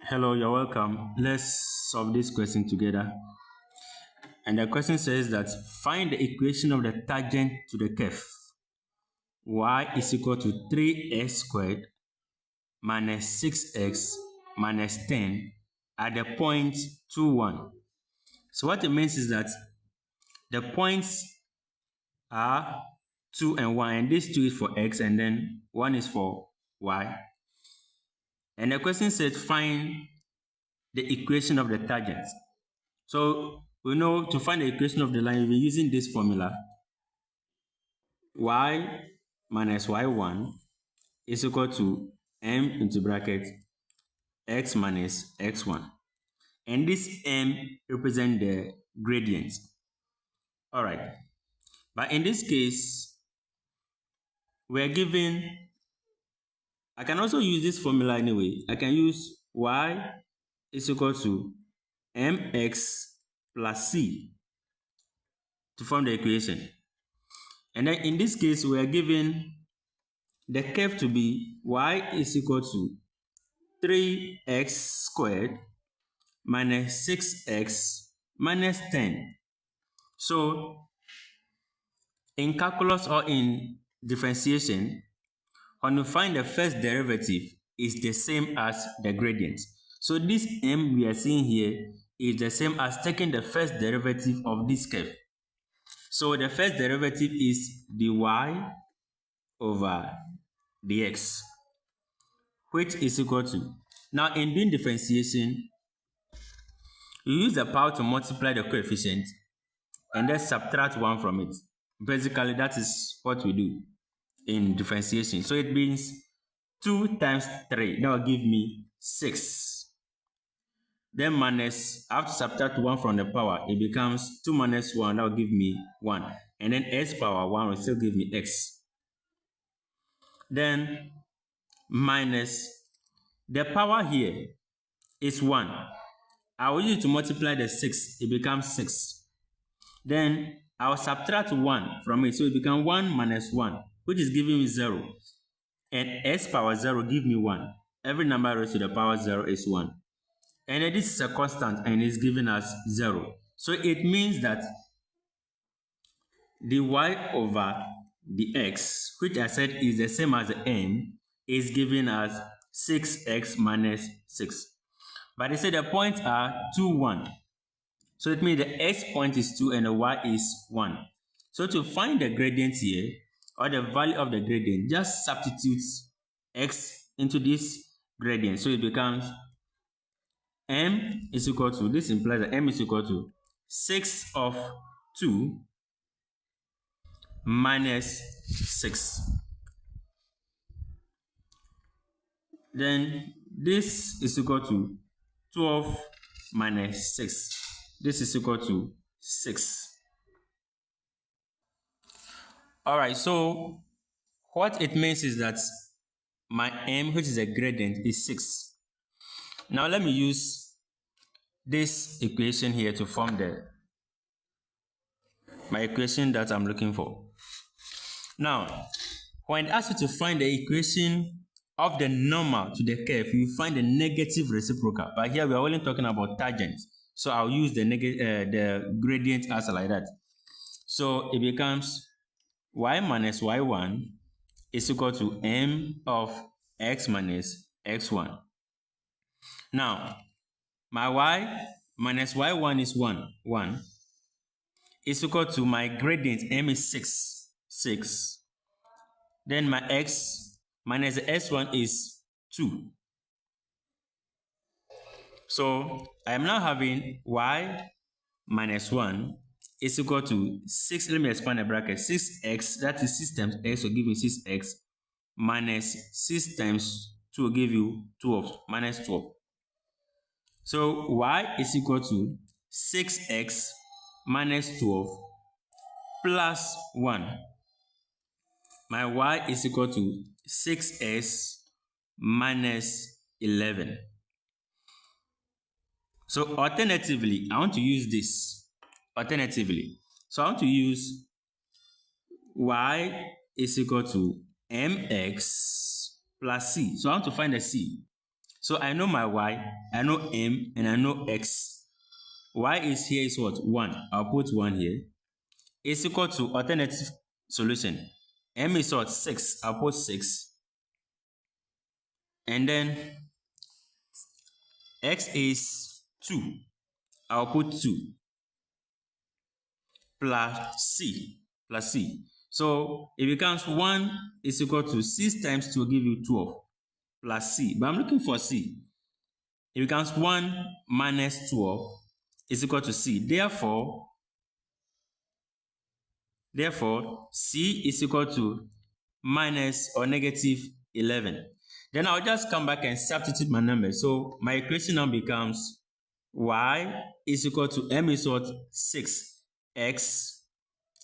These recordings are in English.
Hello, you're welcome. Let's solve this question together. And the question says that find the equation of the tangent to the curve. Y is equal to 3x squared minus 6x minus 10 at the point 2, 1. So what it means is that the points are 2 and 1, and this 2 is for x and then 1 is for y. And the question said find the equation of the tangent. So we know to find the equation of the line, we're using this formula. Y minus y1 is equal to m into bracket x minus x1. And this m represents the gradient. All right. But in this case, we're given, I can also use this formula anyway. I can use y is equal to mx plus c to form the equation. And then in this case, we are given the curve to be y is equal to 3x squared minus 6x minus 10. So in calculus or in differentiation, when you find the first derivative, is the same as the gradient. So this m we are seeing here is the same as taking the first derivative of this curve. So the first derivative is dy over dx, which is equal to, now in doing differentiation, you use the power to multiply the coefficient and then subtract 1 from it. Basically, that is what we do in differentiation. So it means 2 times 3, that will give me 6. Then minus, I have to subtract 1 from the power, it becomes 2 minus 1, that will give me 1. And then x power 1 will still give me x. Then minus, the power here is 1. I will use it to multiply the 6, it becomes 6. Then I will subtract 1 from it, so it becomes 1 minus 1, which is giving me 0. And x power 0 give me 1. Every number raised to the power 0 is 1. And then this is a constant and it's giving us 0. So it means that the y over the x, which I said is the same as the m, is giving us 6x minus 6. But they say the points are 2, 1. So it means the x point is 2 and the y is 1. So to find the gradient here, or the value of the gradient, just substitute x into this gradient. So it becomes m is equal to, this implies that m is equal to 6 of 2 minus 6. Then this is equal to 12 minus 6. This is equal to 6. All right, so what it means is that my m, which is a gradient, is 6. Now let me use this equation here to form my equation that I'm looking for. Now, when it asks you to find the equation of the normal to the curve, you find the negative reciprocal. But here we are only talking about tangent. So I'll use the gradient as like that. So it becomes y minus y1 is equal to m of x minus x1. Now, my y minus y1 is 1 is equal to my gradient m is 6. Then my x minus the s1 is 2. So I am now having y minus 1 is equal to 6. Let me expand the bracket. 6x, that is 6 times x will give me 6x, minus 6 times 2 will give you 12, minus 12. So y is equal to 6x minus 12 plus 1. My y is equal to 6s minus 11. So alternatively, I want to use this. So I want to use y is equal to mx plus c. So I want to find the c. So I know my y, I know m, and I know x. Y is here is what? 1. I'll put 1 here. Is equal to alternative solution. M is what? 6. I'll put 6. And then x is 2. I'll put 2. Plus c. So it becomes 1 is equal to 6 times 2 will give you 12 plus c. But I'm looking for c. It becomes 1 minus 12 is equal to c. Therefore, c is equal to minus or negative 11. Then I'll just come back and substitute my numbers. So my equation now becomes y is equal to m is what? 6. X.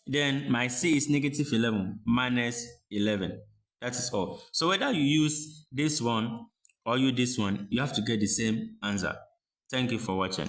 Then my c is negative 11 minus 11. That is all. So whether you use this one or use this one, you have to get the same answer. Thank you for watching.